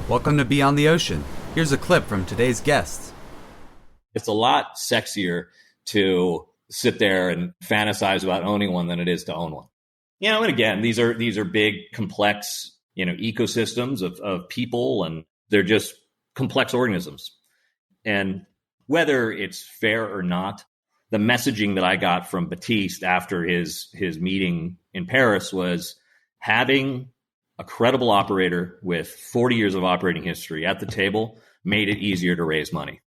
Welcome to Beyond the Ocean. Here's a clip from today's guests. It's a lot sexier to sit there and fantasize about owning one than it is to own one. And again, these are big, complex, ecosystems of people, and they're just complex organisms. And whether it's fair or not, the messaging that I got from Baptiste after his meeting in Paris was having a credible operator with 40 years of operating history at the table made it easier to raise money.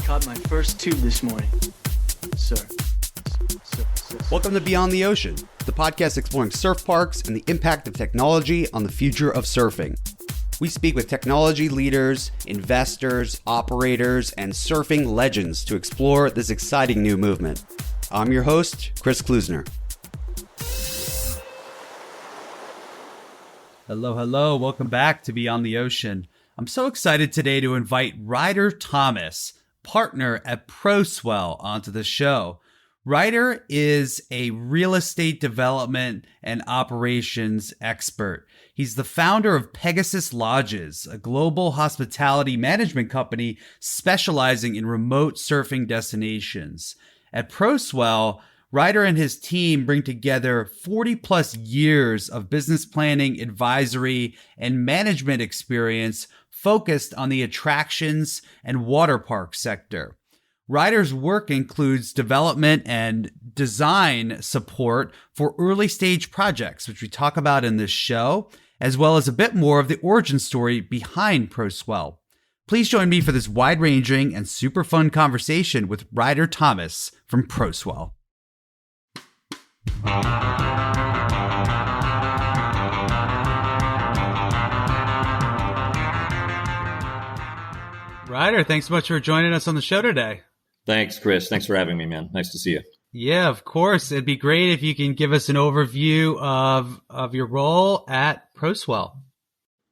Caught my first tube this morning, sir. Welcome to Beyond the Ocean, the podcast exploring surf parks and the impact of technology on the future of surfing. We speak with technology leaders, investors, operators, and surfing legends to explore this exciting new movement. I'm your host, Chris Klusner. Hello. Welcome back to Beyond the Ocean. I'm so excited today to invite Ryder Thomas, partner at Pro Swell, onto the show. Ryder is a real estate development and operations expert. He's the founder of Pegasus Lodges, a global hospitality management company specializing in remote surfing destinations. At Pro Swell, Ryder and his team bring together 40 plus years of business planning, advisory, and management experience focused on the attractions and water park sector. Ryder's work includes development and design support for early stage projects, which we talk about in this show, as well as a bit more of the origin story behind Pro Swell. Please join me for this wide-ranging and super fun conversation with Ryder Thomas from Pro Swell. Ryder, thanks so much for joining us on the show today. Thanks, Chris. Thanks for having me, man. Nice to see you. Yeah, of course. It'd be great if you can give us an overview of your role at Pro Swell.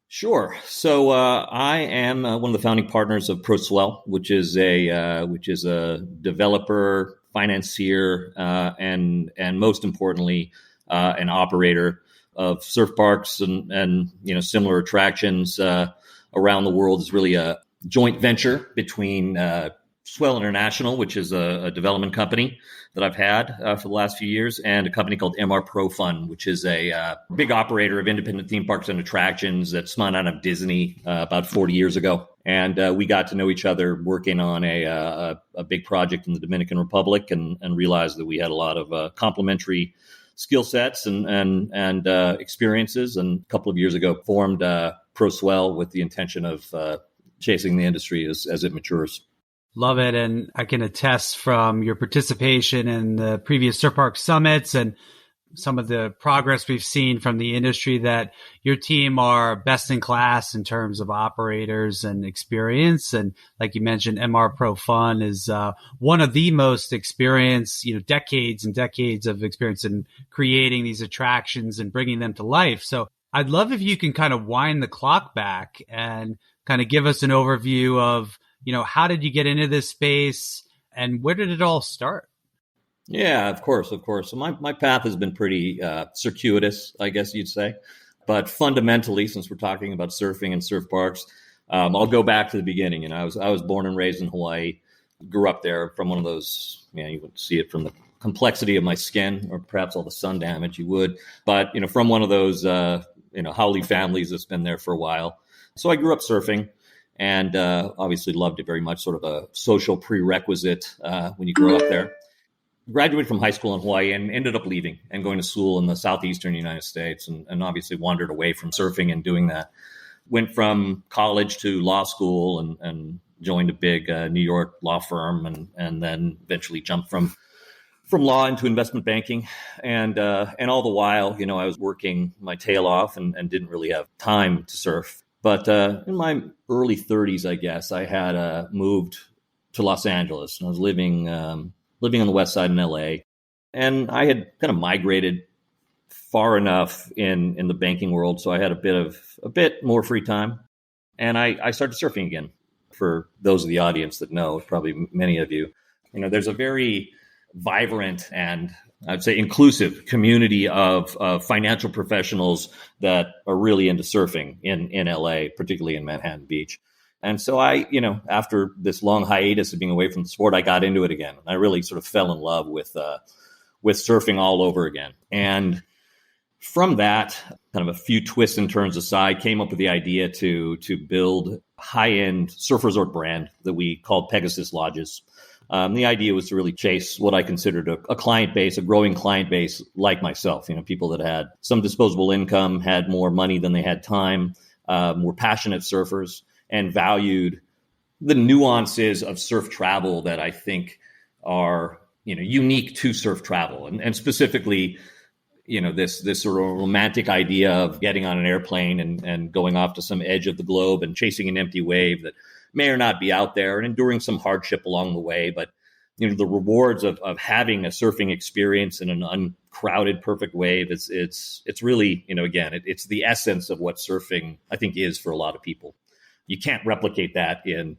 Sure. So I am one of the founding partners of Pro Swell, which is a developer, financier, and most importantly, an operator of surf parks and similar attractions around the world. Is really a joint venture between Swell International, which is a development company that I've had for the last few years, and a company called MR Pro Fun, which is a big operator of independent theme parks and attractions that spun out of Disney about 40 years ago. And we got to know each other working on a big project in the Dominican Republic, and realized that we had a lot of complementary skill sets and experiences. And a couple of years ago, formed Pro Swell with the intention of chasing the industry as it matures. Love it. And I can attest from your participation in the previous surf park summits and some of the progress we've seen from the industry that your team are best in class in terms of operators and experience. And like you mentioned, MR Pro Fun is one of the most experienced, decades and decades of experience in creating these attractions and bringing them to life. So I'd love if you can kind of wind the clock back and kind of give us an overview of how did you get into this space and where did it all start? Yeah, of course. So my path has been pretty circuitous, I guess you'd say. But fundamentally, since we're talking about surfing and surf parks, I'll go back to the beginning. I was born and raised in Hawaii, grew up there. From one of those, you wouldn't see it from the complexity of my skin or perhaps all the sun damage you would. But, from one of those, haole families that's been there for a while. So I grew up surfing. And obviously loved it very much, sort of a social prerequisite when you grow up there. Graduated from high school in Hawaii and ended up leaving and going to school in the southeastern United States, and obviously wandered away from surfing and doing that. Went from college to law school and joined a big New York law firm, and then eventually jumped from law into investment banking. And all the while, I was working my tail off and didn't really have time to surf. But in my early 30s, I guess, I had moved to Los Angeles, and I was living on the west side in LA. And I had kind of migrated far enough in the banking world, so I had a bit more free time. And I started surfing again. For those of the audience that know, probably many of you, there's a very vibrant and I'd say inclusive community of financial professionals that are really into surfing in LA, particularly in Manhattan Beach. And so after this long hiatus of being away from the sport, I got into it again. I really sort of fell in love with surfing all over again. And from that, kind of a few twists and turns aside, came up with the idea to build a high-end surf resort brand that we called Pegasus Lodges. The idea was to really chase what I considered a client base, a growing client base like myself, people that had some disposable income, had more money than they had time, were passionate surfers, and valued the nuances of surf travel that I think are, unique to surf travel. And specifically, this sort of romantic idea of getting on an airplane and going off to some edge of the globe and chasing an empty wave that may or not be out there and enduring some hardship along the way. But, the rewards of having a surfing experience in an uncrowded, perfect wave, it's really, again, it's the essence of what surfing, I think, is for a lot of people. You can't replicate that in,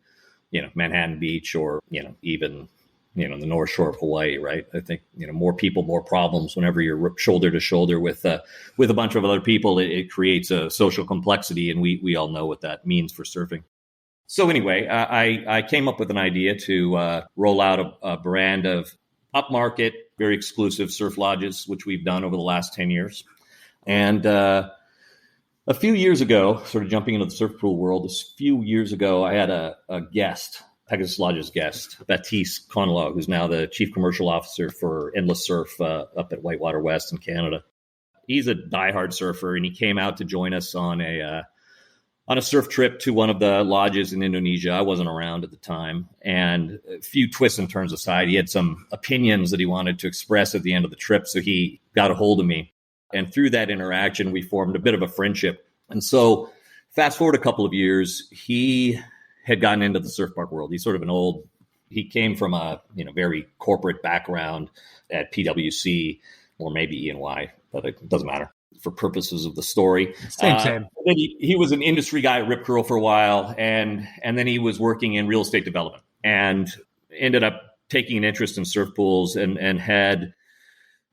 Manhattan Beach or, even, the North Shore of Hawaii, right? I think, more people, more problems. Whenever you're shoulder to shoulder with a bunch of other people, it creates a social complexity. And we all know what that means for surfing. So anyway, I came up with an idea to roll out a brand of upmarket, very exclusive surf lodges, which we've done over the last 10 years. And a few years ago, sort of jumping into the surf pool world, a few years ago, I had a guest, Pegasus Lodge's guest, Baptiste Connelau, who's now the Chief Commercial Officer for Endless Surf up at Whitewater West in Canada. He's a diehard surfer, and he came out to join us on a surf trip to one of the lodges in Indonesia. I wasn't around at the time. And a few twists and turns aside, he had some opinions that he wanted to express at the end of the trip. So he got a hold of me. And through that interaction, we formed a bit of a friendship. And so fast forward a couple of years, he had gotten into the surf park world. He's sort of he came from a very corporate background at PwC or maybe E&Y, but it doesn't matter for purposes of the story. Same. Then he was an industry guy at Rip Curl for a while, and then he was working in real estate development and ended up taking an interest in surf pools and had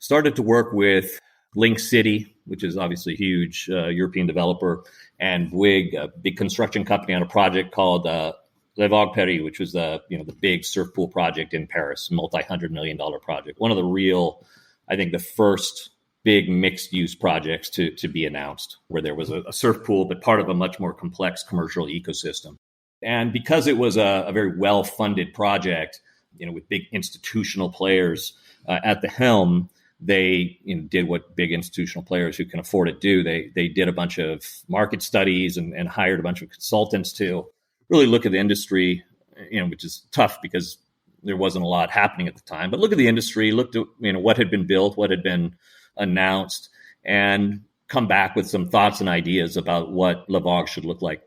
started to work with Link City, which is obviously a huge European developer, and Bouygues, a big construction company, on a project called Le Vague Paris, which was the big surf pool project in Paris, multi-$100 million project. One of the real, I think, the first big mixed-use projects to be announced, where there was a surf pool, but part of a much more complex commercial ecosystem. And because it was a very well-funded project, with big institutional players at the helm, they did what big institutional players who can afford it do. They did a bunch of market studies and hired a bunch of consultants to really look at the industry, which is tough because there wasn't a lot happening at the time. But look at the industry, looked at what had been built, what had been announced, and come back with some thoughts and ideas about what Le Vague should look like.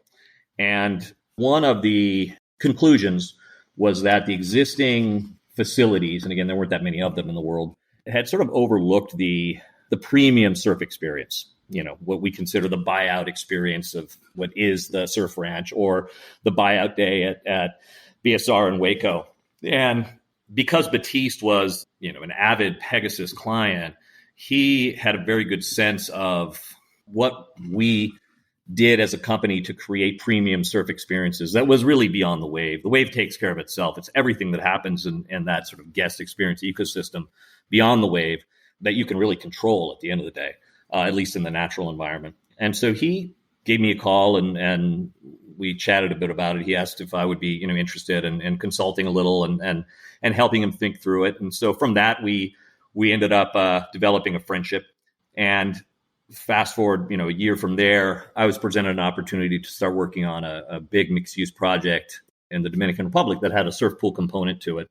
And one of the conclusions was that the existing facilities, and again, there weren't that many of them in the world, had sort of overlooked the premium surf experience, what we consider the buyout experience of what is the surf ranch or the buyout day at BSR in Waco. And because Baptiste was, an avid Pegasus client, he had a very good sense of what we did as a company to create premium surf experiences that was really beyond the wave. The wave takes care of itself. It's everything that happens in that sort of guest experience ecosystem beyond the wave that you can really control at the end of the day, at least in the natural environment. And so he gave me a call and we chatted a bit about it. He asked if I would be, interested in consulting a little and helping him think through it. And so from that, we ended up developing a friendship. And fast forward, a year from there, I was presented an opportunity to start working on a big mixed-use project in the Dominican Republic that had a surf pool component to it.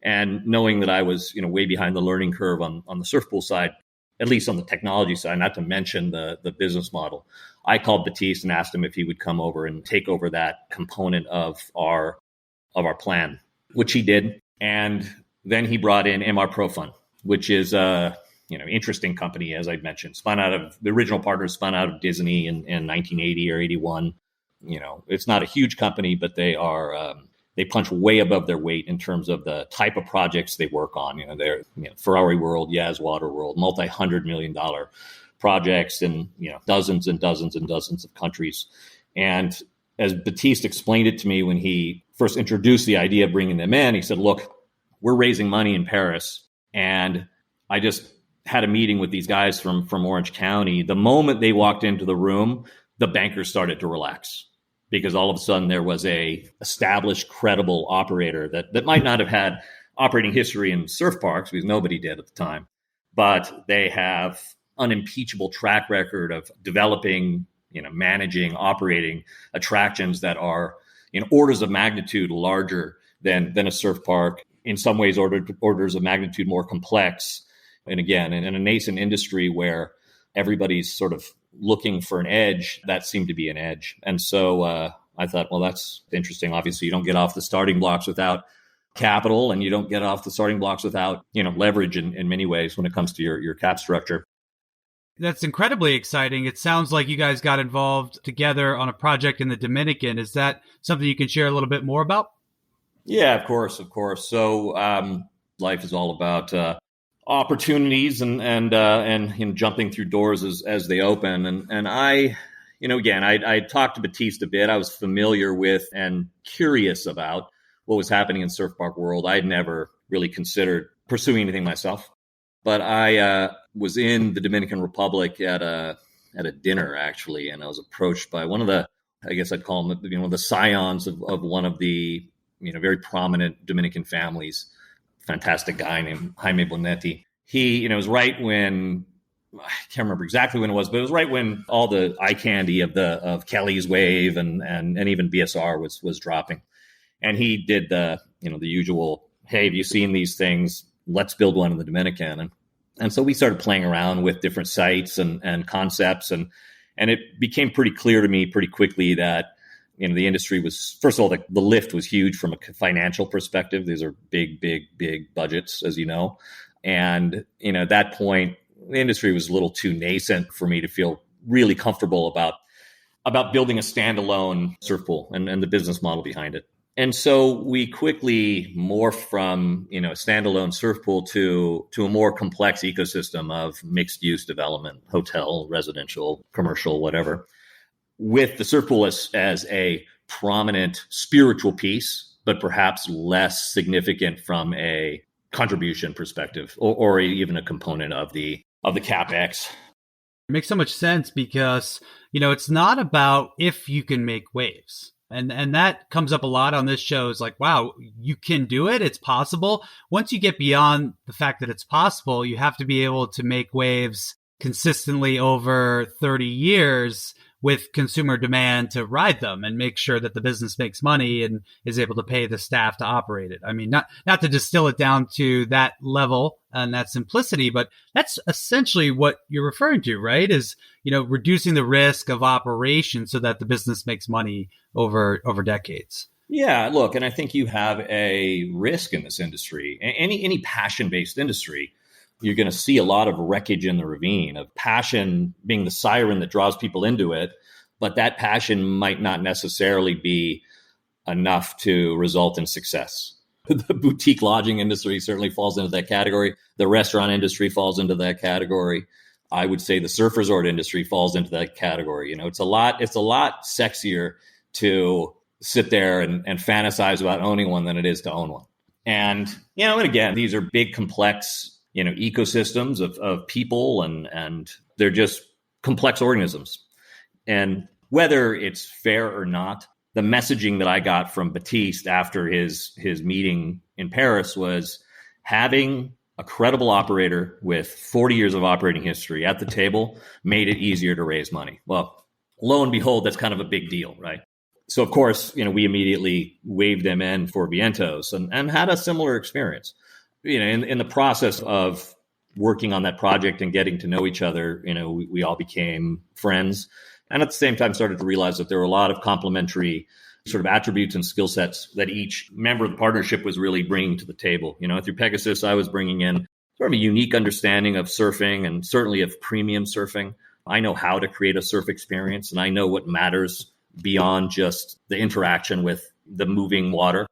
And knowing that I was, way behind the learning curve on the surf pool side, at least on the technology side, not to mention the business model, I called Baptiste and asked him if he would come over and take over that component of our plan, which he did. And then he brought in MR Pro Fund, which is a interesting company, as I mentioned, the original partners spun out of Disney in 1980 or 81. It's not a huge company, but they are they punch way above their weight in terms of the type of projects they work on. They're Ferrari World, Yaz Water World, multi-$100 million projects in dozens and dozens and dozens of countries. And as Batiste explained it to me when he first introduced the idea of bringing them in, he said, look, we're raising money in Paris. And I just had a meeting with these guys from Orange County. The moment they walked into the room, the bankers started to relax, because all of a sudden there was a established, credible operator that might not have had operating history in surf parks, because nobody did at the time, but they have unimpeachable track record of developing, managing, operating attractions that are in orders of magnitude larger than a surf park, in some ways orders of magnitude more complex. And again, in a nascent industry where everybody's sort of looking for an edge, that seemed to be an edge. And so I thought, well, that's interesting. Obviously, you don't get off the starting blocks without capital, and you don't get off the starting blocks without leverage in many ways when it comes to your cap structure. That's incredibly exciting. It sounds like you guys got involved together on a project in the Dominican. Is that something you can share a little bit more about? Yeah, of course. So life is all about opportunities and jumping through doors as they open. And I, again, I talked to Batiste a bit. I was familiar with and curious about what was happening in surf park world. I'd never really considered pursuing anything myself. But I was in the Dominican Republic at a dinner, actually, and I was approached by one of the, I guess I'd call him, the scions of one of the, very prominent Dominican families. Fantastic guy named Jaime Bonetti. He, it was right when, I can't remember exactly when it was, but it was right when all the eye candy of Kelly's Wave and even BSR was dropping. And he did the usual, hey, have you seen these things? Let's build one in the Dominican. And so we started playing around with different sites and concepts. And it became pretty clear to me pretty quickly that, the industry was, first of all, the lift was huge from a financial perspective. These are big, big, big budgets, as you know. And, at that point, the industry was a little too nascent for me to feel really comfortable about building a standalone surf pool and the business model behind it. And so we quickly morphed from, a standalone surf pool to a more complex ecosystem of mixed use development, hotel, residential, commercial, whatever, with the surf pool as a prominent spiritual piece, but perhaps less significant from a contribution perspective or even a component of the CapEx. It makes so much sense because, it's not about if you can make waves. And that comes up a lot on this show. Is like, wow, you can do it. It's possible. Once you get beyond the fact that it's possible, you have to be able to make waves consistently over 30 years with consumer demand to ride them and make sure that the business makes money and is able to pay the staff to operate it. I mean, not to distill it down to that level and that simplicity, but that's essentially what you're referring to, right? Is, reducing the risk of operation so that the business makes money over decades. Yeah, look, and I think you have a risk in this industry, any passion-based industry. You're going to see a lot of wreckage in the ravine, of passion being the siren that draws people into it. But that passion might not necessarily be enough to result in success. The boutique lodging industry certainly falls into that category. The restaurant industry falls into that category. I would say the surf resort industry falls into that category. It's a lot sexier to sit there and fantasize about owning one than it is to own one. And, and again, these are big, complex ecosystems of people and they're just complex organisms. And whether it's fair or not, the messaging that I got from Batiste after his meeting in Paris was having a credible operator with 40 years of operating history at the table made it easier to raise money. Well, lo and behold, that's kind of a big deal, right? So of course, we immediately waved them in for Vientos and had a similar experience. In the process of working on that project and getting to know each other, we all became friends. And at the same time, started to realize that there were a lot of complementary sort of attributes and skill sets that each member of the partnership was really bringing to the table. Through Pegasus, I was bringing in sort of a unique understanding of surfing and certainly of premium surfing. I know how to create a surf experience, and I know what matters beyond just the interaction with the moving water.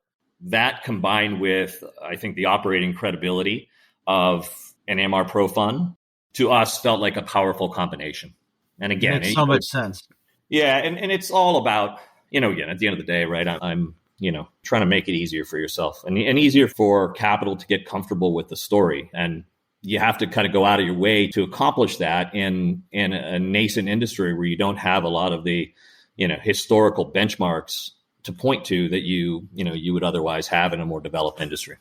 that combined with, I think, the operating credibility of an MR Pro fund, to us felt like a powerful combination. And again, makes so much sense. Yeah. And it's all about, again, at the end of the day, right, I'm trying to make it easier for yourself and easier for capital to get comfortable with the story. And you have to kind of go out of your way to accomplish that in a nascent industry where you don't have a lot of the, historical benchmarks to point to that you would otherwise have in a more developed industry.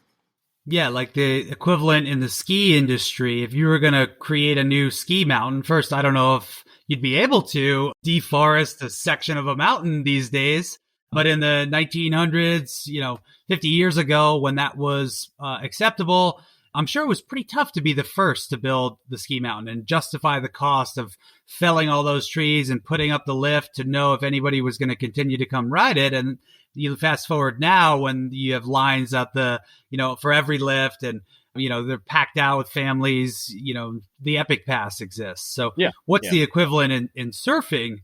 Yeah, like the equivalent in the ski industry. If you were going to create a new ski mountain, first, I don't know if you'd be able to deforest a section of a mountain these days. But in the 1900s, 50 years ago, when that was acceptable, I'm sure it was pretty tough to be the first to build the ski mountain and justify the cost of felling all those trees and putting up the lift to know if anybody was going to continue to come ride it. And you fast forward now when you have lines at for every lift and, they're packed out with families, the Epic Pass exists. So what's the equivalent in surfing?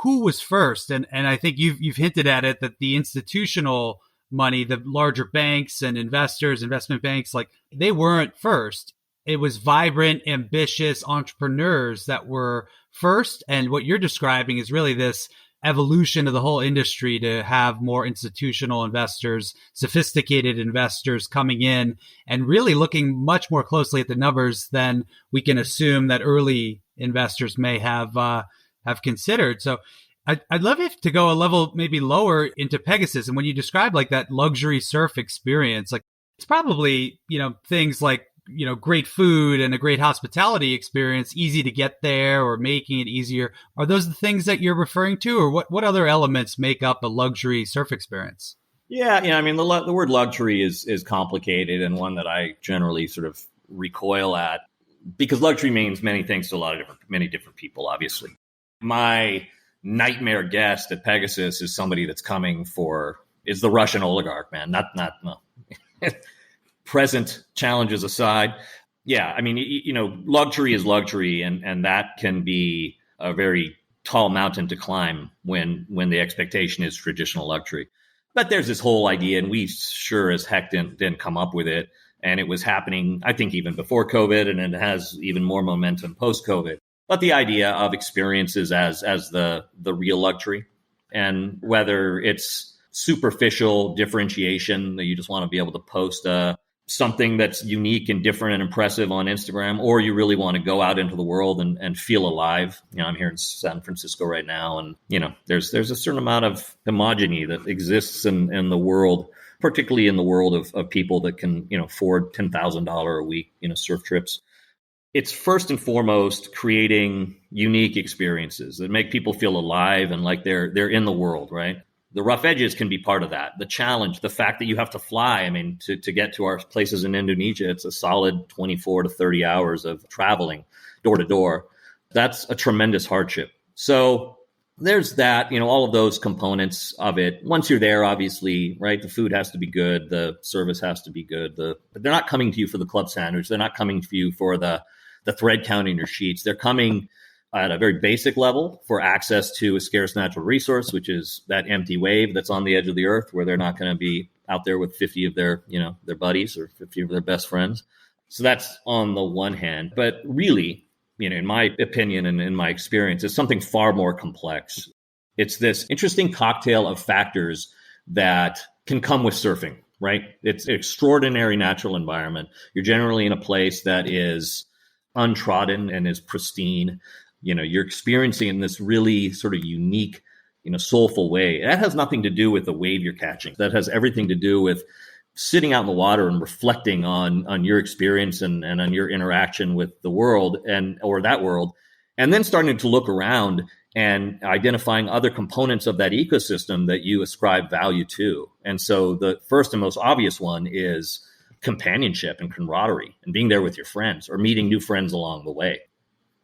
Who was first? And I think you've hinted at it, that the institutional money, the larger banks and investment banks, like they weren't first. It was vibrant, ambitious entrepreneurs that were first. And what you're describing is really this evolution of the whole industry to have more institutional investors, sophisticated investors coming in and really looking much more closely at the numbers than we can assume that early investors may have considered. So I'd love it to go a level maybe lower into Pegasus. And when you describe like that luxury surf experience, like it's probably, things like, great food and a great hospitality experience, easy to get there or making it easier. Are those the things that you're referring to, or what other elements make up a luxury surf experience? Yeah. I mean, the word luxury is complicated and one that I generally sort of recoil at, because luxury means many things to many different people, obviously. My nightmare guest at Pegasus is somebody that's coming is the Russian oligarch, man. Not present challenges aside. Yeah. I mean, luxury is luxury, and that can be a very tall mountain to climb when the expectation is traditional luxury. But there's this whole idea, and we sure as heck didn't come up with it. And it was happening, I think, even before COVID, and it has even more momentum post-COVID. But the idea of experiences as the real luxury, and whether it's superficial differentiation that you just want to be able to post something that's unique and different and impressive on Instagram, or you really want to go out into the world and feel alive. I'm here in San Francisco right now, and there's a certain amount of homogeny that exists in the world, particularly in the world of people that can afford $10,000 a week surf trips. It's first and foremost creating unique experiences that make people feel alive and like they're in the world, right? The rough edges can be part of that. The challenge, the fact that you have to fly. I mean, to get to our places in Indonesia, it's a solid 24 to 30 hours of traveling door to door. That's a tremendous hardship. So there's that, all of those components of it. Once you're there, obviously, right, the food has to be good. The service has to be good. But they're not coming to you for the club sandwich. They're not coming to you for the thread count in your sheets. They're coming at a very basic level for access to a scarce natural resource, which is that empty wave that's on the edge of the earth, where they're not going to be out there with 50 of their buddies or 50 of their best friends. So that's on the one hand. But really, in my opinion and in my experience, it's something far more complex. It's this interesting cocktail of factors that can come with surfing, right? It's an extraordinary natural environment. You're generally in a place that is untrodden and is pristine. You're experiencing in this really sort of unique, soulful way. That has nothing to do with the wave you're catching. That has everything to do with sitting out in the water and reflecting on your experience and on your interaction with the world or that world, and then starting to look around and identifying other components of that ecosystem that you ascribe value to. And so the first and most obvious one is companionship and camaraderie and being there with your friends or meeting new friends along the way.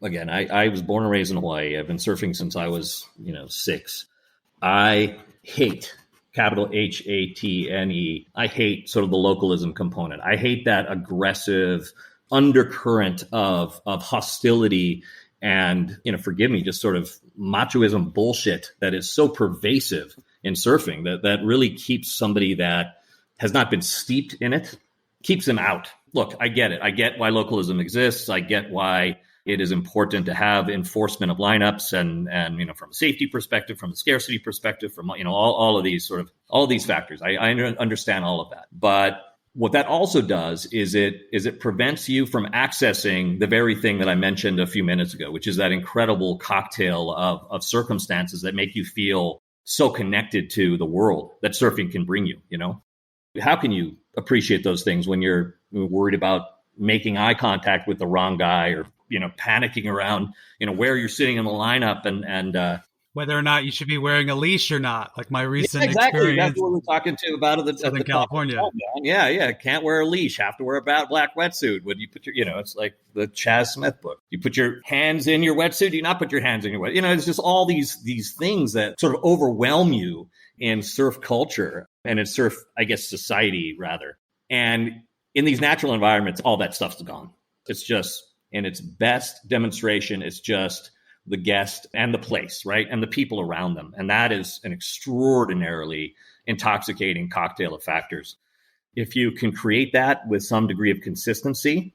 Again, I was born and raised in Hawaii. I've been surfing since I was, 6. I hate, capital HATNE. I hate sort of the localism component. I hate that aggressive undercurrent of hostility and, forgive me, just sort of machoism bullshit that is so pervasive in surfing that really keeps somebody that has not been steeped in it keeps them out. Look, I get it. I get why localism exists. I get why it is important to have enforcement of lineups and from a safety perspective, from a scarcity perspective, from all of these factors. I understand all of that. But what that also does is it prevents you from accessing the very thing that I mentioned a few minutes ago, which is that incredible cocktail of circumstances that make you feel so connected to the world that surfing can bring you. How can you appreciate those things when you're worried about making eye contact with the wrong guy, or panicking around where you're sitting in the lineup and whether or not you should be wearing a leach or not, like my recent exactly. experience. That's what we're talking to about at Southern California. Yeah. Can't wear a leash. Have to wear a black wetsuit. When you put your, it's like the Chaz Smith book. You put your hands in your wetsuit. Do you not put your hands in your wetsuit? It's just all these things that sort of overwhelm you in surf culture and in surf, I guess, society rather. And in these natural environments, all that stuff's gone. It's just, in its best demonstration, it's just the guest and the place, right? And the people around them. And that is an extraordinarily intoxicating cocktail of factors. If you can create that with some degree of consistency,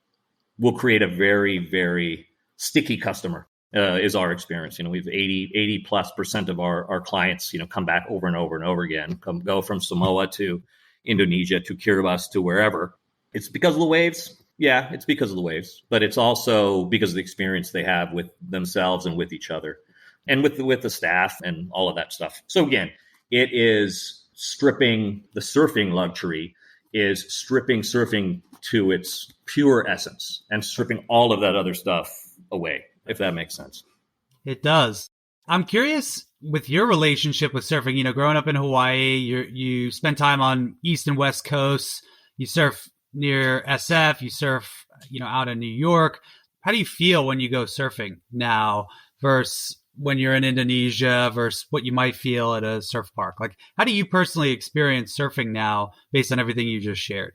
we'll create a very, very sticky customer, is our experience. We have 80+% of our clients, come back over and over and over again, go from Samoa to Indonesia to Kiribati to wherever. It's because of the waves. Yeah, it's because of the waves, but it's also because of the experience they have with themselves and with each other and with the staff and all of that stuff. So again, it is stripping the surfing luxury, is stripping surfing to its pure essence and stripping all of that other stuff away, if that makes sense. It does. I'm curious with your relationship with surfing, growing up in Hawaii, you spend time on East and West Coasts, you surf near SF, you surf, out in New York. How do you feel when you go surfing now versus when you're in Indonesia versus what you might feel at a surf park? Like, how do you personally experience surfing now based on everything you just shared?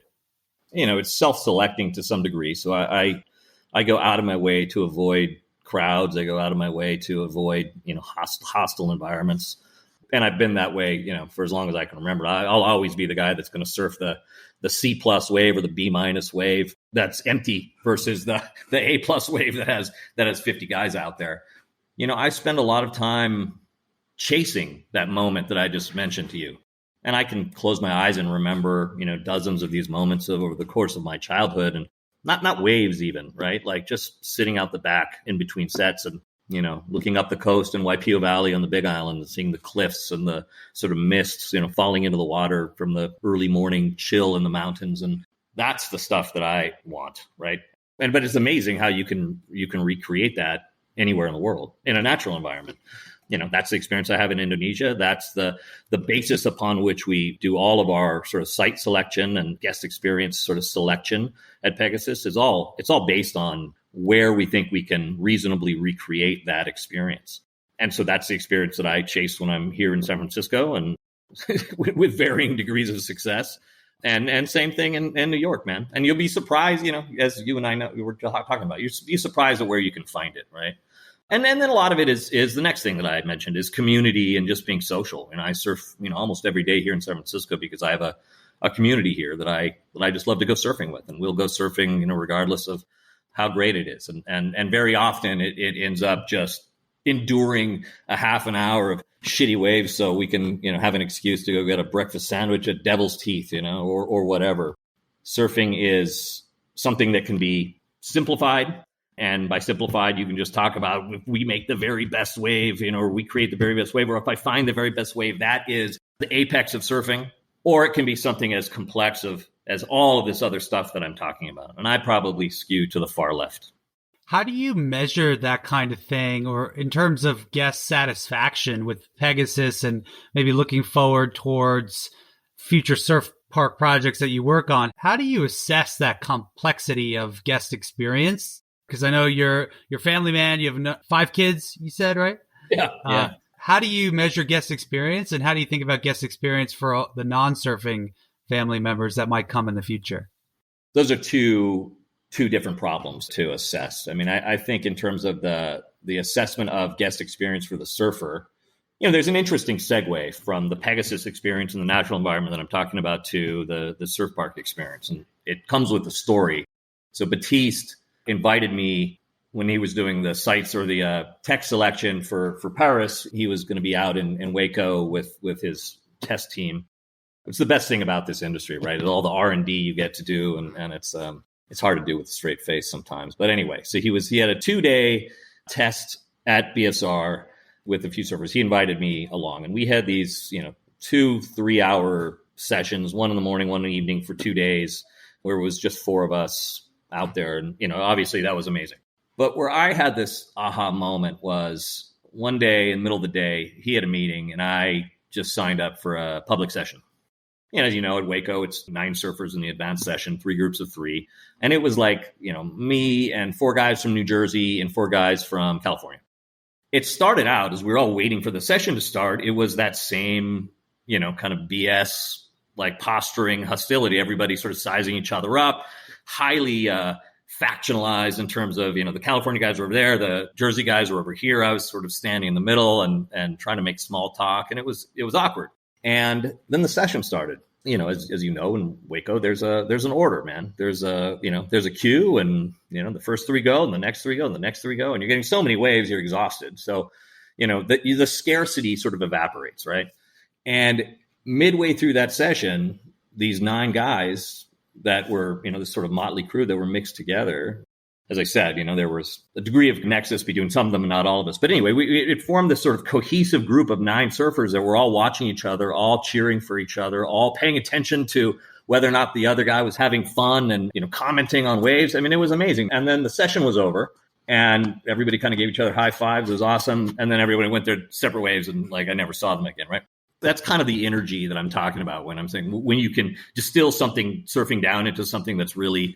It's self-selecting to some degree. So I go out of my way to avoid crowds. I go out of my way to avoid, hostile environments. And I've been that way, for as long as I can remember. I'll always be the guy that's going to surf the C+ wave or the B- wave that's empty versus the A+ wave that has 50 guys out there. I spend a lot of time chasing that moment that I just mentioned to you. And I can close my eyes and remember, dozens of these moments over the course of my childhood, and not waves even, right? Like just sitting out the back in between sets and looking up the coast in Waipio Valley on the Big Island and seeing the cliffs and the sort of mists, falling into the water from the early morning chill in the mountains. And that's the stuff that I want, right? But it's amazing how you can recreate that anywhere in the world in a natural environment. That's the experience I have in Indonesia. That's the basis upon which we do all of our sort of site selection and guest experience sort of selection at Pegasus. It's all based on where we think we can reasonably recreate that experience. And so that's the experience that I chase when I'm here in San Francisco, and with varying degrees of success. And same thing in New York, man. And you'll be surprised, as you and I know, we were talking about, you'll be surprised at where you can find it, right? And then a lot of it is the next thing that I had mentioned is community and just being social. And I surf, almost every day here in San Francisco because I have a community here that I just love to go surfing with. And we'll go surfing, regardless of how great it is. And very often it ends up just enduring a half an hour of shitty waves so we can, have an excuse to go get a breakfast sandwich at Devil's Teeth, or whatever. Surfing is something that can be simplified. And by simplified, you can just talk about if we make the very best wave, or we create the very best wave, or if I find the very best wave, that is the apex of surfing. Or it can be something as complex as all of this other stuff that I'm talking about. And I probably skew to the far left. How do you measure that kind of thing, or in terms of guest satisfaction with Pegasus and maybe looking forward towards future surf park projects that you work on? How do you assess that complexity of guest experience? Because I know you're family man, you have 5 kids, you said, right? Yeah. How do you measure guest experience, and how do you think about guest experience for the non-surfing family members that might come in the future? Those are two different problems to assess. I mean, I think in terms of the assessment of guest experience for the surfer, There's an interesting segue from the Pegasus experience in the natural environment that I'm talking about to the surf park experience. And it comes with a story. So Baptiste invited me when he was doing the sites or the tech selection for Paris. He was going to be out in Waco with his test team. It's the best thing about this industry, right? All the R&D you get to do, and it's hard to do with a straight face sometimes. But anyway, so he had a 2-day test at BSR with a few surfers. He invited me along, and we had these 2-3 hour sessions, one in the morning, one in the evening for 2 days, where it was just 4 of us out there. And obviously that was amazing. But where I had this aha moment was one day in the middle of the day, he had a meeting, and I just signed up for a public session. And as you know, at Waco, it's 9 surfers in the advanced session, 3 groups of 3. And it was like, me and 4 guys from New Jersey and 4 guys from California. It started out as we were all waiting for the session to start. It was that same, kind of BS, like posturing hostility, everybody sort of sizing each other up, highly factionalized in terms of, the California guys were over there, the Jersey guys were over here. I was sort of standing in the middle and trying to make small talk. And it was awkward. And then the session started. As you know, in Waco, there's an order, man. There's a queue, and the first 3 go, and the next 3 go, and the next 3 go, and you're getting so many waves, you're exhausted. So, the scarcity sort of evaporates, right? And midway through that session, these 9 guys that were, this sort of motley crew that were mixed together. As I said, there was a degree of nexus between some of them and not all of us. But anyway, it formed this sort of cohesive group of 9 surfers that were all watching each other, all cheering for each other, all paying attention to whether or not the other guy was having fun and, commenting on waves. I mean, it was amazing. And then the session was over and everybody kind of gave each other high fives. It was awesome. And then everybody went their separate ways and I never saw them again, right? That's kind of the energy that I'm talking about when I'm saying when you can distill something surfing down into something that's really,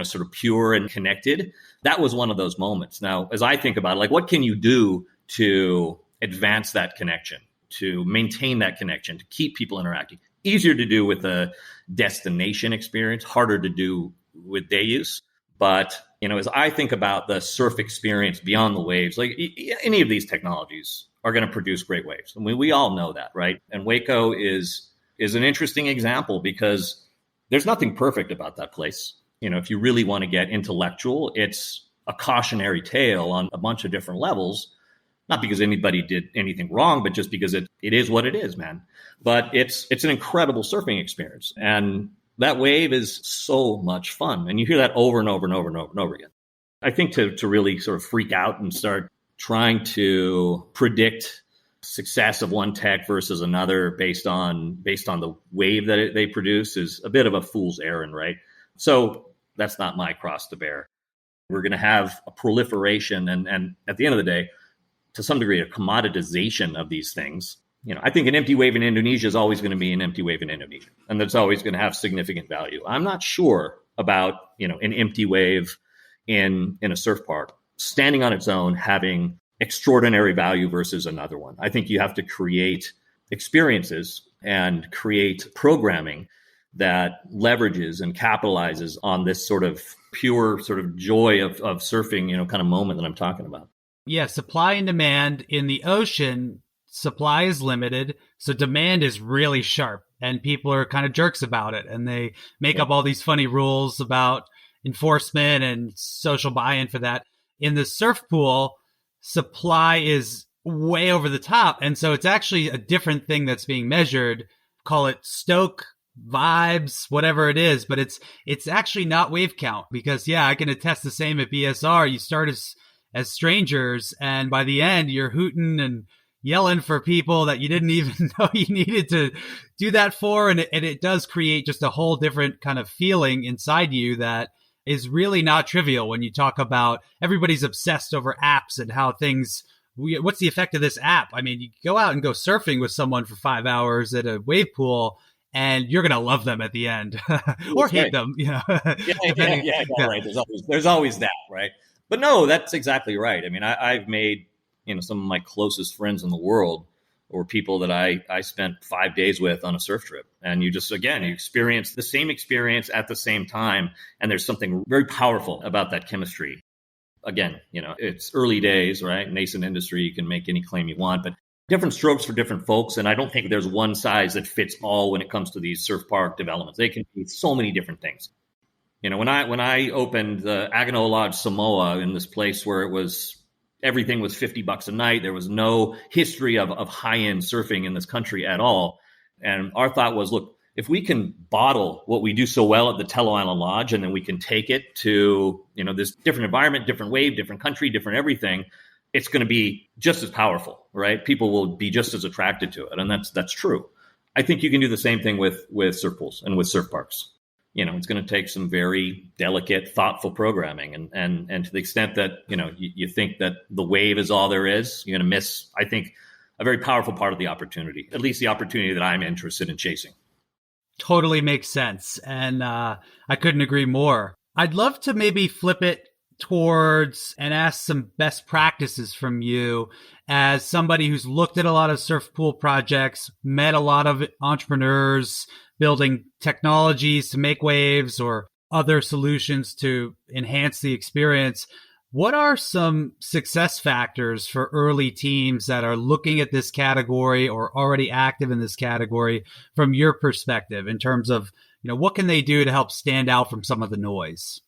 sort of pure and connected. That was one of those moments. Now, as I think about it, what can you do to advance that connection, to maintain that connection, to keep people interacting? Easier to do with a destination experience, harder to do with day use. But, as I think about the surf experience beyond the waves, any of these technologies are going to produce great waves. I mean, we all know that, right? And Waco is an interesting example because there's nothing perfect about that place. If you really want to get intellectual, it's a cautionary tale on a bunch of different levels, not because anybody did anything wrong, but just because it is what it is, man. But it's an incredible surfing experience. And that wave is so much fun. And you hear that over and over and over and over and over again. I think to really sort of freak out and start trying to predict success of one tech versus another based on the wave that they produce is a bit of a fool's errand, right? So that's not my cross to bear. We're going to have a proliferation and at the end of the day, to some degree, a commoditization of these things. I think an empty wave in Indonesia is always going to be an empty wave in Indonesia, and that's always going to have significant value. I'm not sure about, an empty wave in a surf park standing on its own having extraordinary value versus another one. I think you have to create experiences and create programming that leverages and capitalizes on this sort of pure sort of joy of surfing, kind of moment that I'm talking about. Yeah, supply and demand. In the ocean, supply is limited, so demand is really sharp, and people are kind of jerks about it, and they make up all these funny rules about enforcement and social buy-in for that. In the surf pool, supply is way over the top, and so it's actually a different thing that's being measured. Call it stoke, vibes, whatever it is, but it's actually not wave count because I can attest the same at BSR. You start as strangers, and by the end you're hooting and yelling for people that you didn't even know you needed to do that for, and it does create just a whole different kind of feeling inside you that is really not trivial when you talk about everybody's obsessed over apps and how things. What's the effect of this app? I mean, you go out and go surfing with someone for 5 hours at a wave pool, and you're going to love them at the end or hate them, Yeah, right. There's always that, right? But no, that's exactly right. I mean, I've made, some of my closest friends in the world or people that I spent 5 days with on a surf trip. And you just, again, you experience the same experience at the same time. And there's something very powerful about that chemistry. Again, it's early days, right? Nascent industry. You can make any claim you want, but different strokes for different folks. And I don't think there's one size that fits all when it comes to these surf park developments. They can be so many different things. When I opened the Agano Lodge Samoa in this place where everything was $50 a night, there was no history of high-end surfing in this country at all. And our thought was, look, if we can bottle what we do so well at the Tello Island Lodge, and then we can take it to, this different environment, different wave, different country, different everything, it's going to be just as powerful, right? People will be just as attracted to it. And that's true. I think you can do the same thing with surf pools and with surf parks. It's going to take some very delicate, thoughtful programming. And to the extent that, you think that the wave is all there is, you're going to miss, I think, a very powerful part of the opportunity, at least the opportunity that I'm interested in chasing. Totally makes sense. And I couldn't agree more. I'd love to maybe flip it towards and ask some best practices from you as somebody who's looked at a lot of surf pool projects, met a lot of entrepreneurs building technologies to make waves or other solutions to enhance the experience. What are some success factors for early teams that are looking at this category or already active in this category from your perspective in terms of, what can they do to help stand out from some of the noise?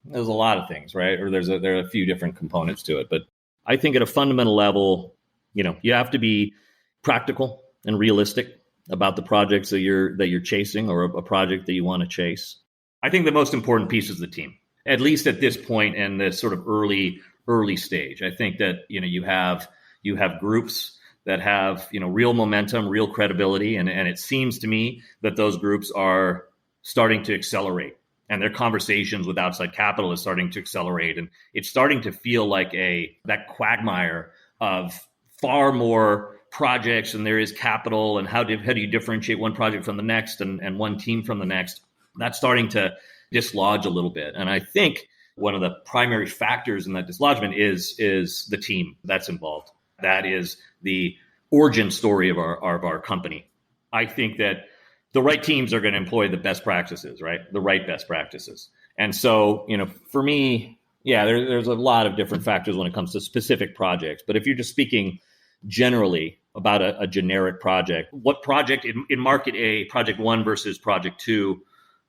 There's a lot of things, right? Or there are a few different components to it. But I think at a fundamental level, you have to be practical and realistic about the projects that you're chasing or a project that you want to chase. I think the most important piece is the team, at least at this point in this sort of early stage. I think that, you have groups that have, real momentum, real credibility. And it seems to me that those groups are starting to accelerate. And their conversations with outside capital is starting to accelerate. And it's starting to feel like that quagmire of far more projects and there is capital and how do you differentiate one project from the next and one team from the next. That's starting to dislodge a little bit. And I think one of the primary factors in that dislodgement is the team that's involved. That is the origin story of our company. I think that the right teams are going to employ the best practices, right? The right best practices. And so, for me, there's a lot of different factors when it comes to specific projects. But if you're just speaking generally about a generic project, what project in market A, project 1 versus project 2,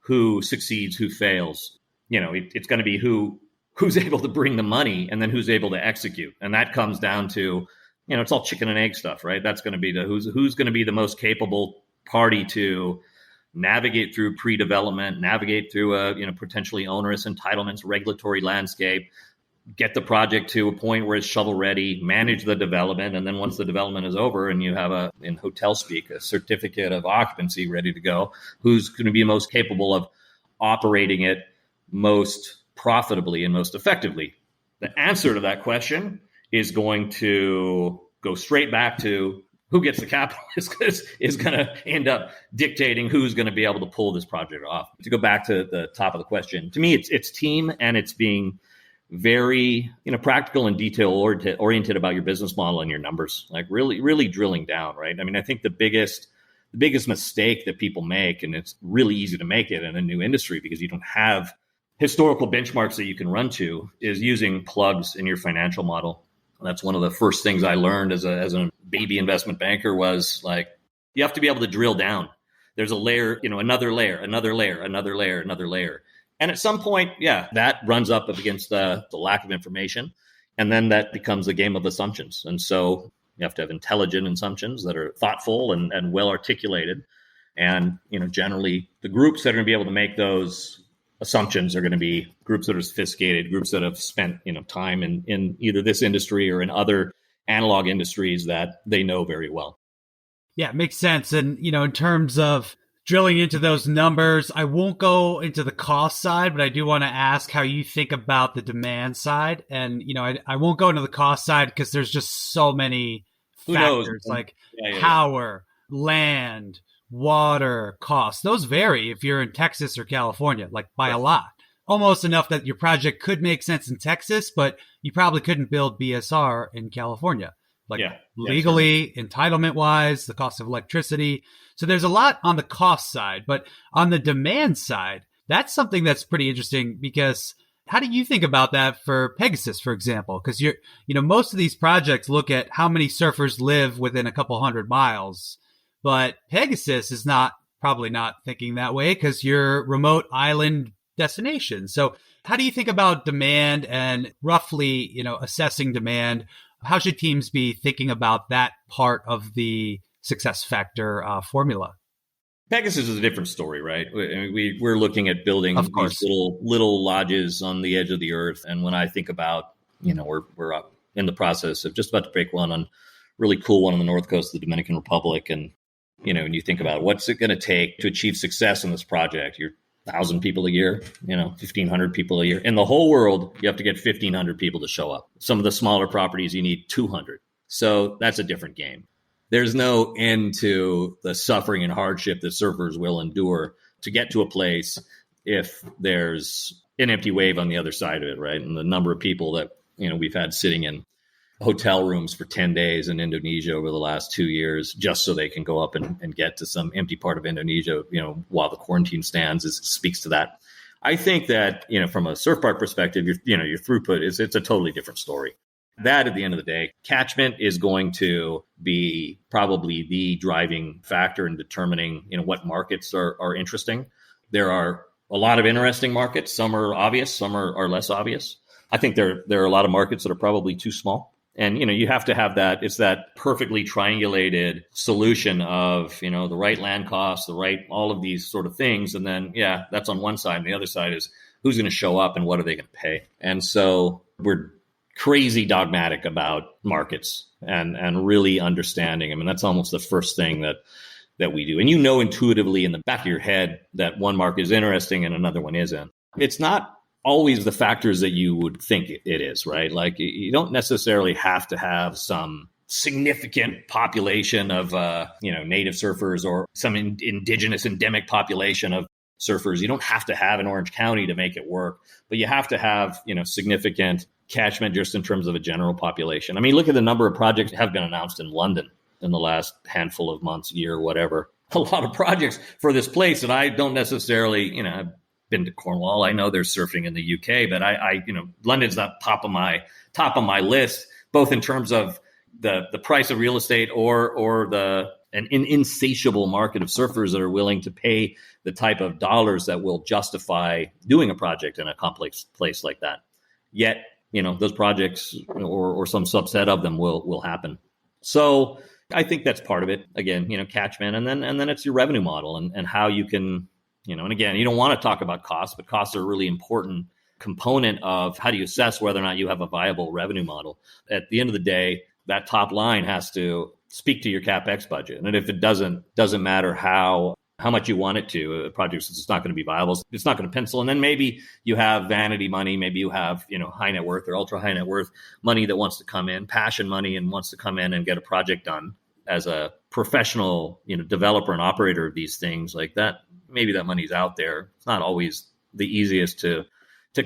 who succeeds, who fails? It's going to be who's able to bring the money and then who's able to execute. And that comes down to, it's all chicken and egg stuff, right? That's going to be who's going to be the most capable party to navigate through pre-development, navigate through a potentially onerous entitlements, regulatory landscape, get the project to a point where it's shovel ready, manage the development, and then once the development is over and you have in hotel speak, a certificate of occupancy ready to go, who's going to be most capable of operating it most profitably and most effectively? The answer to that question is going to go straight back to who gets the capital is going to end up dictating who's going to be able to pull this project off. To go back to the top of the question, to me, it's team, and it's being very practical and detail oriented about your business model and your numbers, like really drilling down, right? I mean, I think the biggest mistake that people make, and it's really easy to make it in a new industry because you don't have historical benchmarks that you can run to, is using plugs in your financial model. That's one of the first things I learned as a baby investment banker was like, you have to be able to drill down. There's a layer, another layer, another layer, another layer, another layer. And at some point, that runs up against the lack of information. And then that becomes a game of assumptions. And so you have to have intelligent assumptions that are thoughtful and well articulated. And, generally the groups that are going to be able to make those assumptions are going to be groups that are sophisticated, groups that have spent, time in either this industry or in other analog industries that they know very well. Yeah, it makes sense. And, in terms of drilling into those numbers, I won't go into the cost side, but I do want to ask how you think about the demand side. And, I won't go into the cost side because there's just so many factors like power, land, water, costs. Those vary if you're in Texas or California, like by a lot. Almost enough that your project could make sense in Texas, but you probably couldn't build BSR in California. Legally, entitlement-wise, the cost of electricity. So there's a lot on the cost side. But on the demand side, that's something that's pretty interesting because How do you think about that for Pegasus, for example? Because most of these projects look at how many surfers live within a couple hundred miles, but Pegasus is probably not thinking that way because you're remote island destination. So how do you think about demand and roughly, assessing demand? How should teams be thinking about that part of the success factor formula? Pegasus is a different story, right? We're looking at building these little lodges on the edge of the earth. And when I think about, we're up in the process of just about to break one on really cool one on the north coast of the Dominican Republic. And, when you think about what's it going to take to achieve success in this project, you're 1,000 people a year, 1,500 people a year. In the whole world, you have to get 1,500 people to show up. Some of the smaller properties, you need 200. So that's a different game. There's no end to the suffering and hardship that surfers will endure to get to a place if there's an empty wave on the other side of it, right? And the number of people that, we've had sitting in hotel rooms for 10 days in Indonesia over the last 2 years, just so they can go up and get to some empty part of Indonesia, while the quarantine stands, speaks to that. I think that, from a surf park perspective, your throughput it's a totally different story. That at the end of the day, catchment is going to be probably the driving factor in determining, what markets are interesting. There are a lot of interesting markets. Some are obvious, some are less obvious. I think there are a lot of markets that are probably too small. And, you have to have that. It's that perfectly triangulated solution of, the right land costs, all of these sort of things. And then, that's on one side. And the other side is who's going to show up and what are they going to pay? And so we're crazy dogmatic about markets and really understanding them. And that's almost the first thing that we do. And intuitively in the back of your head that one market is interesting and another one isn't. It's not always the factors that you would think it is, right? Like you don't necessarily have to have some significant population of, native surfers or some indigenous endemic population of surfers. You don't have to have an Orange County to make it work, but you have to have, significant catchment just in terms of a general population. I mean, look at the number of projects that have been announced in London in the last handful of months, year, whatever. A lot of projects for this place that I don't necessarily, I've been to Cornwall. I know there's surfing in the UK, but I London's not top of my list, both in terms of the price of real estate or an insatiable market of surfers that are willing to pay the type of dollars that will justify doing a project in a complex place like that. Yet, those projects or some subset of them will happen. So I think that's part of it. Again, catchment, and then it's your revenue model and how you can, and again, you don't want to talk about costs, but costs are a really important component of how do you assess whether or not you have a viable revenue model. At the end of the day, that top line has to speak to your CapEx budget. And if it doesn't matter how much you want it to, a project is not going to be viable. It's not going to pencil. And then maybe you have vanity money. Maybe you have, high net worth or ultra high net worth money that wants to come in, passion money, and wants to come in and get a project done. As a professional, developer and operator of these things like that, maybe that money's out there. It's not always the easiest to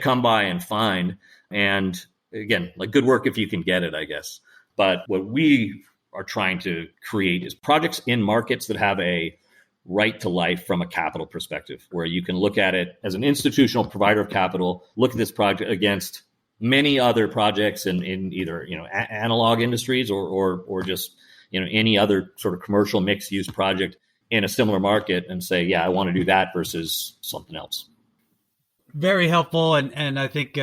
come by and find. And again, like good work if you can get it, I guess. But what we are trying to create is projects in markets that have a right to life from a capital perspective, where you can look at it as an institutional provider of capital, look at this project against many other projects in either, analog industries or just, any other sort of commercial mixed use project in a similar market and say, yeah, I want to do that versus something else. Very helpful. And I think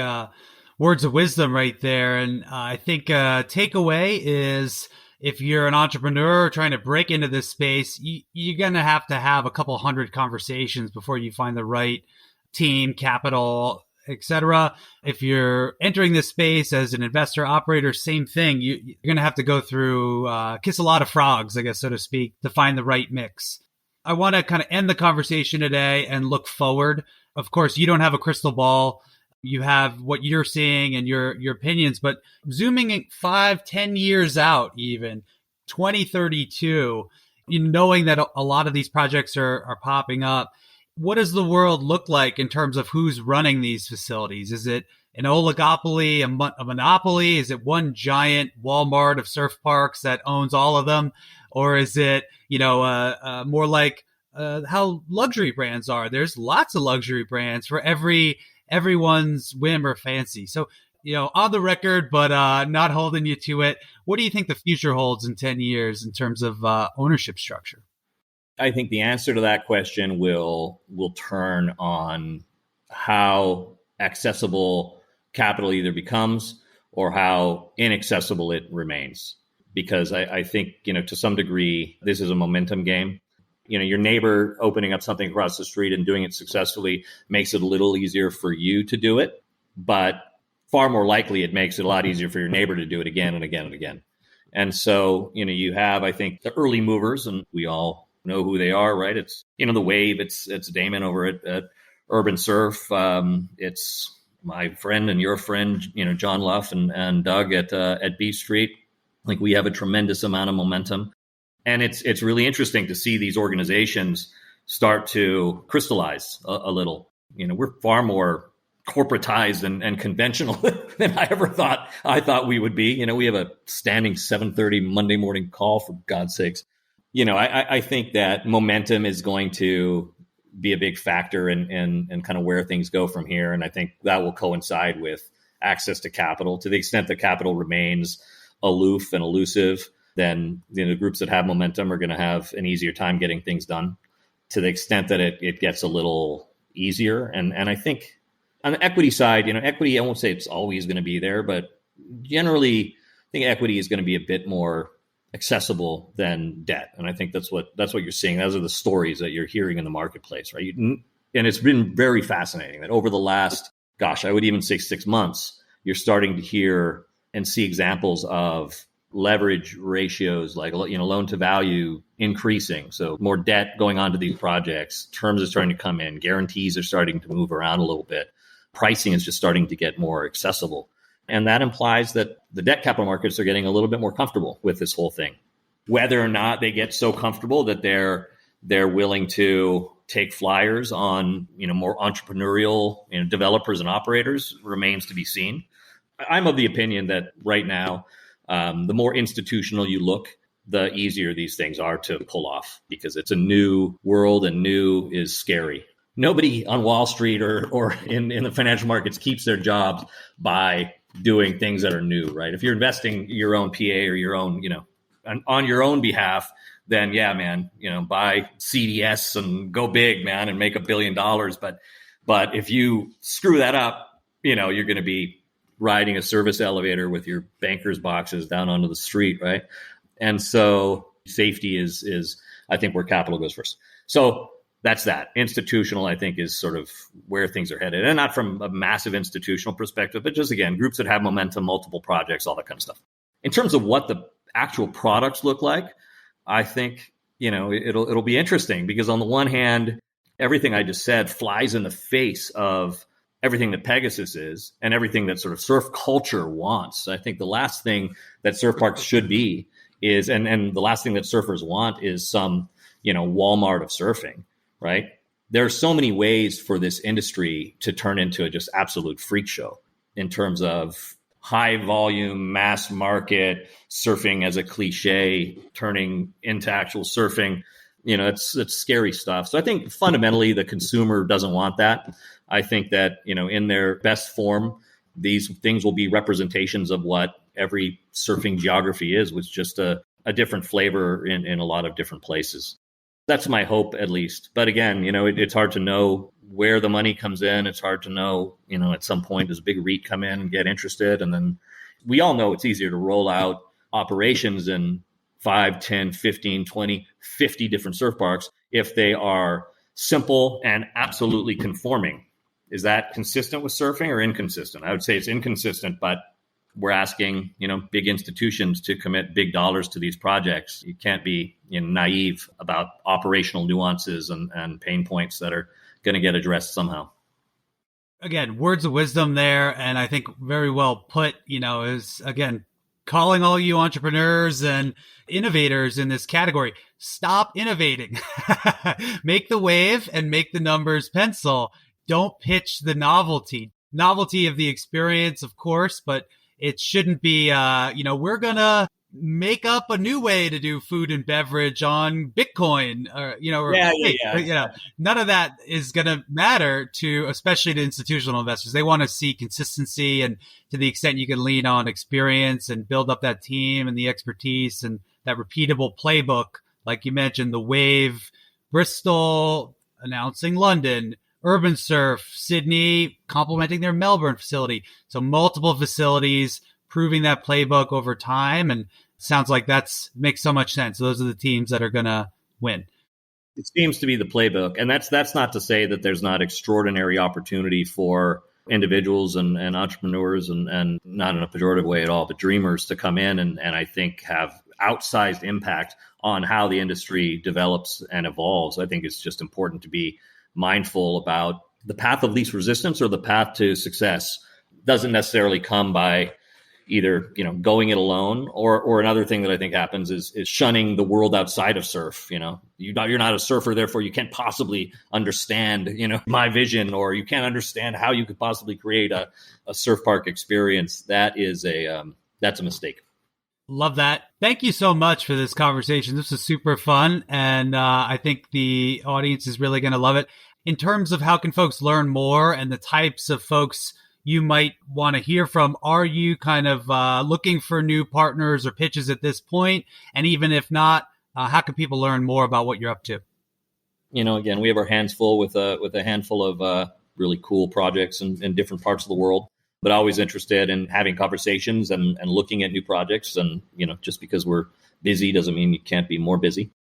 words of wisdom right there. And I think takeaway is if you're an entrepreneur trying to break into this space, you're going to have a couple hundred conversations before you find the right team, capital, etc. If you're entering this space as an investor operator, same thing. You're going to have to go through, kiss a lot of frogs, I guess, so to speak, to find the right mix. I want to kind of end the conversation today and look forward. Of course, you don't have a crystal ball. You have what you're seeing and your opinions, but zooming in 5-10 years out, even 2032, knowing that a lot of these projects are popping up, what does the world look like in terms of who's running these facilities? Is it an oligopoly, a monopoly? Is it one giant Walmart of surf parks that owns all of them? Or is it, more like how luxury brands are? There's lots of luxury brands for every everyone's whim or fancy. So, on the record, but not holding you to it, what do you think the future holds in 10 years in terms of ownership structure? I think the answer to that question will turn on how accessible capital either becomes or how inaccessible it remains. Because I think, to some degree, this is a momentum game. Your neighbor opening up something across the street and doing it successfully makes it a little easier for you to do it. But far more likely, it makes it a lot easier for your neighbor to do it again and again and again. And so, you have, I think, the early movers, and we all know who they are, right? It's, the Wave, it's Damon over at Urban Surf. It's my friend and your friend, John Luff and Doug at Beach Street. Like, we have a tremendous amount of momentum. And it's really interesting to see these organizations start to crystallize a little. We're far more corporatized and conventional than I thought we would be. We have a standing 7:30 Monday morning call, for God's sakes. I think that momentum is going to be a big factor in kind of where things go from here. And I think that will coincide with access to capital. To the extent that capital remains aloof and elusive, then the groups that have momentum are going to have an easier time getting things done. To the extent that it gets a little easier. And I think on the equity side, equity, I won't say it's always going to be there, but generally I think equity is going to be a bit more accessible than debt. And I think that's what you're seeing. Those are the stories that you're hearing in the marketplace, right? And it's been very fascinating that over the last, I would even say 6 months, you're starting to hear and see examples of leverage ratios, like, loan to value increasing. So more debt going onto these projects, terms are starting to come in, guarantees are starting to move around a little bit. Pricing is just starting to get more accessible. And that implies that the debt capital markets are getting a little bit more comfortable with this whole thing. Whether or not they get so comfortable that they're willing to take flyers on, more entrepreneurial, developers and operators remains to be seen. I'm of the opinion that right now, the more institutional you look, the easier these things are to pull off, because it's a new world and new is scary. Nobody on Wall Street or in the financial markets keeps their jobs by doing things that are new, right? If you're investing your own PA or your own, on your own behalf, then yeah, man, buy CDS and go big, man, and make $1 billion. But if you screw that up, you're going to be riding a service elevator with your banker's boxes down onto the street, right? And so safety is I think where capital goes first. So that's that. Institutional, I think, is sort of where things are headed. And not from a massive institutional perspective, but just, again, groups that have momentum, multiple projects, all that kind of stuff. In terms of what the actual products look like, I think, it'll be interesting, because on the one hand, everything I just said flies in the face of everything that Pegasus is and everything that sort of surf culture wants. I think the last thing that surf parks should be is, and the last thing that surfers want is some, Walmart of surfing. Right? There are so many ways for this industry to turn into a just absolute freak show in terms of high volume, mass market surfing as a cliche, turning into actual surfing. It's scary stuff. So I think fundamentally the consumer doesn't want that. I think that, in their best form, these things will be representations of what every surfing geography is, with just a different flavor in a lot of different places. That's my hope, at least. But again, it's hard to know where the money comes in. It's hard to know, at some point, does a big REIT come in and get interested? And then we all know it's easier to roll out operations in 5, 10, 15, 20, 50 different surf parks if they are simple and absolutely conforming. Is that consistent with surfing or inconsistent? I would say it's inconsistent, but we're asking, big institutions to commit big dollars to these projects. You can't be naive about operational nuances and pain points that are going to get addressed somehow. Again, words of wisdom there. And I think very well put, is, again, calling all you entrepreneurs and innovators in this category, stop innovating. Make the wave and make the numbers pencil. Don't pitch the novelty of the experience, of course, but it shouldn't be, we're going to make up a new way to do food and beverage on Bitcoin, or none of that is going to matter to, especially to institutional investors. They want to see consistency, and to the extent you can lean on experience and build up that team and the expertise and that repeatable playbook, like you mentioned, the Wave, Bristol announcing London, Urban Surf, Sydney complementing their Melbourne facility. So multiple facilities proving that playbook over time, and sounds like makes so much sense. Those are the teams that are going to win. It seems to be the playbook. And that's not to say that there's not extraordinary opportunity for individuals and entrepreneurs and not in a pejorative way at all, but dreamers to come in and I think have outsized impact on how the industry develops and evolves. I think it's just important to be mindful about the path of least resistance, or the path to success doesn't necessarily come by either, going it alone, or another thing that I think happens is shunning the world outside of surf. You're not a surfer, therefore you can't possibly understand, my vision, or you can't understand how you could possibly create a surf park experience. That's a mistake. Love that. Thank you so much for this conversation. This was super fun, and I think the audience is really going to love it. In terms of how can folks learn more and the types of folks you might want to hear from, are you kind of looking for new partners or pitches at this point? And even if not, how can people learn more about what you're up to? Again, we have our hands full with a handful of really cool projects in different parts of the world, but always interested in having conversations and looking at new projects. And, just because we're busy doesn't mean you can't be more busy.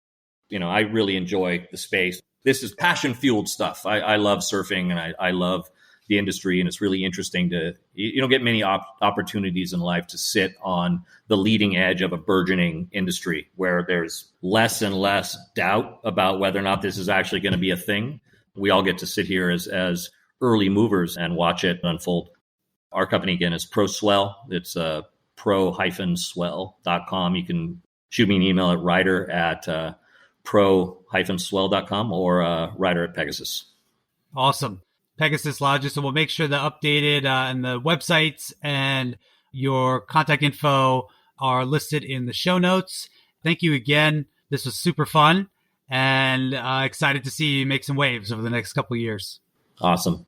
I really enjoy the space. This is passion-fueled stuff. I love surfing, and I love the industry, and it's really interesting you don't get many opportunities in life to sit on the leading edge of a burgeoning industry where there's less and less doubt about whether or not this is actually going to be a thing. We all get to sit here as early movers and watch it unfold. Our company, again, is Pro Swell. It's pro-swell.com. You can shoot me an email at Ryder at pro-swell.com or Ryder at Pegasus. Awesome. Pegasus Lodges. So we'll make sure the updated and the websites and your contact info are listed in the show notes. Thank you again. This was super fun, and excited to see you make some waves over the next couple of years. Awesome.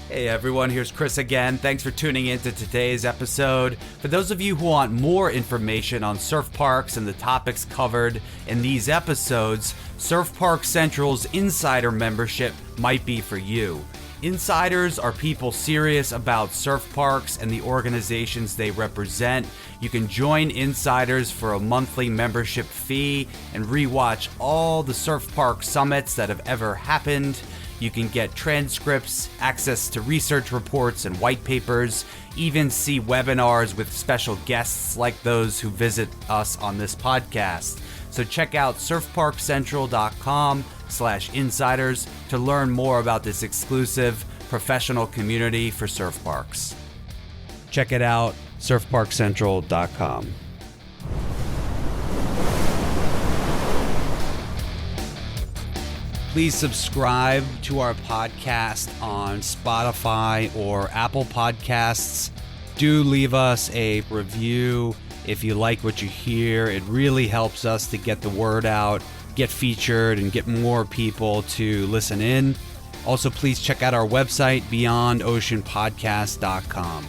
Hey everyone, here's Chris again. Thanks for tuning in to today's episode. For those of you who want more information on surf parks and the topics covered in these episodes, Surf Park Central's Insider membership might be for you. Insiders are people serious about surf parks and the organizations they represent. You can join Insiders for a monthly membership fee and rewatch all the surf park summits that have ever happened. You can get transcripts, access to research reports and white papers, even see webinars with special guests like those who visit us on this podcast. So check out surfparkcentral.com/insiders to learn more about this exclusive professional community for surf parks. Check it out, surfparkcentral.com. Please subscribe to our podcast on Spotify or Apple Podcasts. Do leave us a review if you like what you hear. It really helps us to get the word out, get featured, and get more people to listen in. Also, please check out our website, beyondoceanpodcast.com.